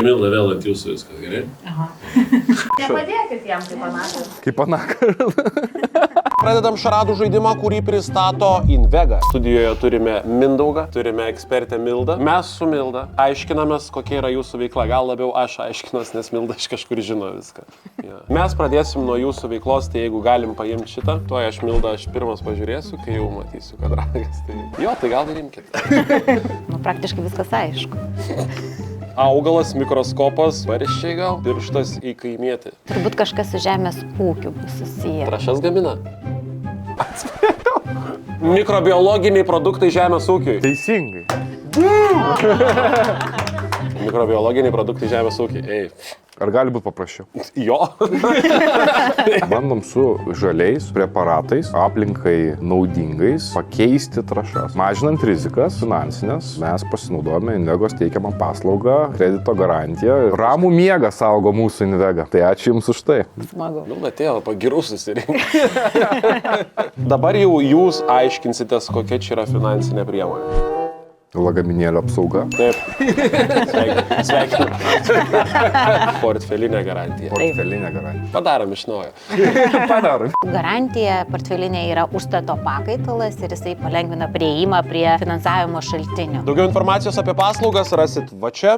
Milda vėl ant jūsų viskas, gerai? Aha. Nepadėkit jam kaip anakas. Kaip anakas. Pradedam šaradų žaidimą, kurį pristato Invega. Studijoje turime Mindaugą, turime ekspertę Mildą. Mes su Milda aiškinamės, kokia yra jūsų veikla. Gal labiau aš aiškinos, nes Milda iš kažkur žino viską. Ja. Mes pradėsim nuo jūsų veiklos, tai jeigu galim paimti šitą, tuoj aš Milda, aš pirmas pažiūrėsiu, kai jau matysiu, kad ragas. Tai... Jo, tai gal ir imkite. Nu, praktiškai viskas aišku. Augalas, mikroskopas, barščiai gal, pirštas į kaimietį. Turbūt kažkas su žemės ūkiu bus susiję. Trašas gamina. Mikrobiologiniai produktai žemės ūkiui. Teisingai. Mikrobiologiniai produktai žemės ūkiui. Ei. Ar gali būti paprasčiau? Jo. Bandom su žaliais preparatais, aplinkai naudingais, pakeisti trąšas. Mažinant rizikas finansinės, mes pasinaudojame Invegos teikiamą paslaugą, kredito garantiją. Ramų miegą saugo mūsų Invega. Tai ačiū Jums už tai. Smagu. Nu, bet tėva, pagirų susirinkti. Dabar jau jūs aiškinsitės, kokia čia yra finansinė priemonė. Lagaminėlio apsauga. Taip. Sveikinu. Portfelinė garantija. Portfelinė garantija. Padarom iš naujo. Padarom. Garantija portfelinė yra užstato pakaitalas ir jisai palengvina prieimą prie finansavimo šaltinių. Daugiau informacijos apie paslaugas rasit va čia.